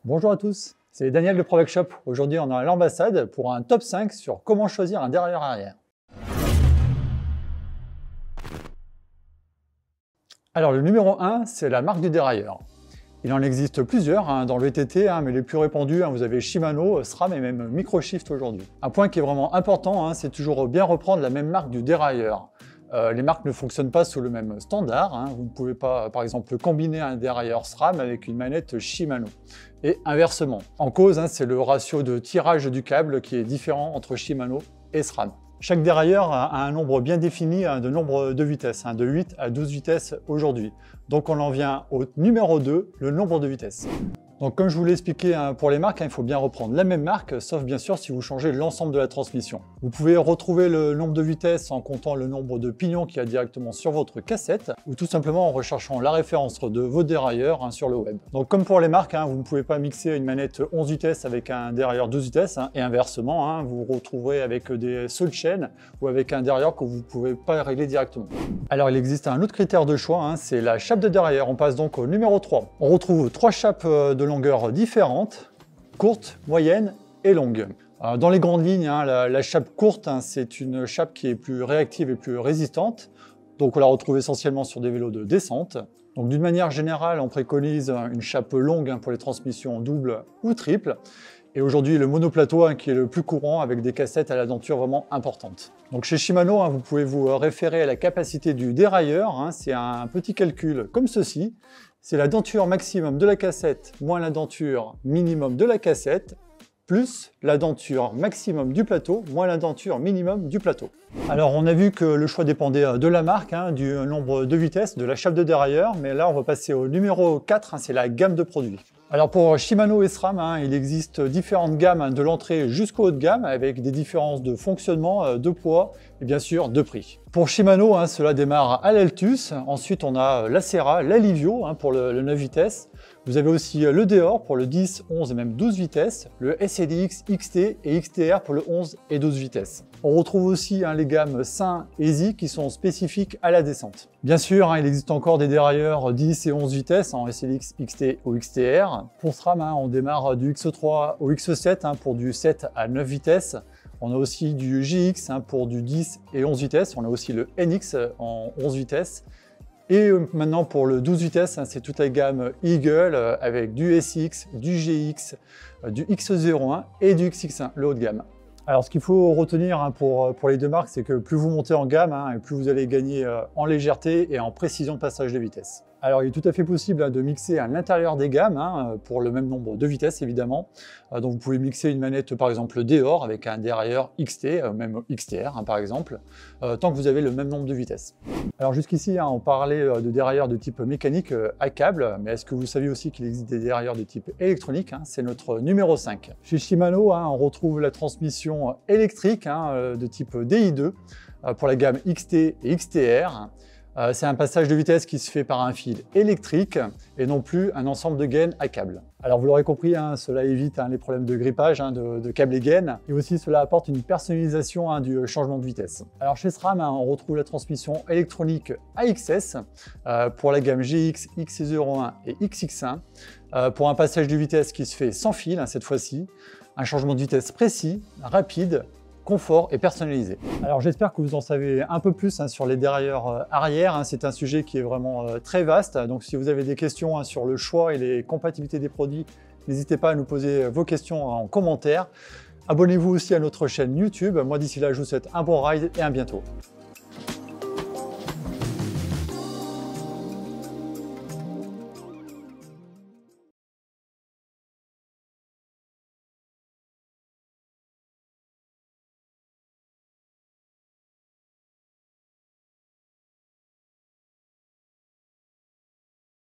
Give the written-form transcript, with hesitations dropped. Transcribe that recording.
Bonjour à tous, c'est Daniel de Provac Shop. Aujourd'hui, on est à l'ambassade pour un top 5 sur comment choisir un dérailleur arrière. Alors, le numéro 1, c'est la marque du dérailleur. Il en existe plusieurs dans le VTT, mais les plus répandus, vous avez Shimano, SRAM et même Microshift aujourd'hui. Un point qui est vraiment important, c'est toujours bien reprendre la même marque du dérailleur. Les marques ne fonctionnent pas sous le même standard. Vous ne pouvez pas, par exemple, combiner un dérailleur SRAM avec une manette Shimano. Et inversement. En cause, c'est le ratio de tirage du câble qui est différent entre Shimano et SRAM. Chaque dérailleur a un nombre bien défini de nombre de vitesses, de 8 à 12 vitesses aujourd'hui. Donc on en vient au numéro 2, le nombre de vitesses. Donc comme je vous l'ai expliqué pour les marques, il faut bien reprendre la même marque, sauf bien sûr si vous changez l'ensemble de la transmission. Vous pouvez retrouver le nombre de vitesses en comptant le nombre de pignons qu'il y a directement sur votre cassette, ou tout simplement en recherchant la référence de vos dérailleurs sur le web. Donc comme pour les marques, vous ne pouvez pas mixer une manette 11 vitesses avec un dérailleur 12 vitesses, et inversement, vous vous retrouverez avec des seules chaînes ou avec un dérailleur que vous ne pouvez pas régler directement. Alors il existe un autre critère de choix, c'est la chape de dérailleur. On passe donc au numéro 3. On retrouve 3 chapes de longueur différentes, courte, moyenne et longue. Dans les grandes lignes, la chape courte, c'est une chape qui est plus réactive et plus résistante. Donc on la retrouve essentiellement sur des vélos de descente. Donc d'une manière générale, on préconise une chape longue pour les transmissions double ou triple. Et aujourd'hui, le monoplateau qui est le plus courant avec des cassettes à la denture vraiment importante. Donc chez Shimano, vous pouvez vous référer à la capacité du dérailleur. C'est un petit calcul comme ceci. C'est la denture maximum de la cassette moins la denture minimum de la cassette plus la denture maximum du plateau moins la denture minimum du plateau. Alors on a vu que le choix dépendait de la marque, du nombre de vitesses, de la chape de dérailleur, mais là on va passer au numéro 4, c'est la gamme de produits. Alors pour Shimano et SRAM, il existe différentes gammes de l'entrée jusqu'au haut de gamme avec des différences de fonctionnement, de poids et bien sûr de prix. Pour Shimano, cela démarre à l'Altus, ensuite on a l'Acera, l'Alivio pour le 9 vitesses. Vous avez aussi le Deore pour le 10, 11 et même 12 vitesses, le SLX, XT et XTR pour le 11 et 12 vitesses. On retrouve aussi les gammes Saint et Easy qui sont spécifiques à la descente. Bien sûr, il existe encore des dérailleurs 10 et 11 vitesses en SLX, XT ou XTR. Pour SRAM, on démarre du X3 au X7 pour du 7 à 9 vitesses. On a aussi du GX pour du 10 et 11 vitesses. On a aussi le NX en 11 vitesses. Et maintenant pour le 12 vitesses, c'est toute la gamme Eagle avec du SX, du GX, du X01 et du XX1, le haut de gamme. Alors ce qu'il faut retenir pour les deux marques, c'est que plus vous montez en gamme, et plus vous allez gagner en légèreté et en précision de passage de vitesse. Alors il est tout à fait possible de mixer à l'intérieur des gammes, pour le même nombre de vitesses évidemment. Donc vous pouvez mixer une manette par exemple Deore avec un dérailleur XT, même XTR par exemple, tant que vous avez le même nombre de vitesses. Alors jusqu'ici on parlait de dérailleurs de type mécanique à câble, mais est-ce que vous saviez aussi qu'il existe des dérailleurs de type électronique? C'est notre numéro 5. Chez Shimano, on retrouve la transmission électrique de type DI2 pour la gamme XT et XTR. C'est un passage de vitesse qui se fait par un fil électrique et non plus un ensemble de gaines à câble. Alors vous l'aurez compris, cela évite les problèmes de grippage de câble et gaines, et aussi cela apporte une personnalisation du changement de vitesse. Alors chez SRAM, on retrouve la transmission électronique AXS pour la gamme GX, X01 et XX1 pour un passage de vitesse qui se fait sans fil cette fois-ci, un changement de vitesse précis, rapide, confort et personnalisé. Alors j'espère que vous en savez un peu plus sur les dérailleurs arrière. C'est un sujet qui est vraiment très vaste. Donc si vous avez des questions sur le choix et les compatibilités des produits, n'hésitez pas à nous poser vos questions en commentaire. Abonnez-vous aussi à notre chaîne YouTube. Moi d'ici là, je vous souhaite un bon ride et à bientôt.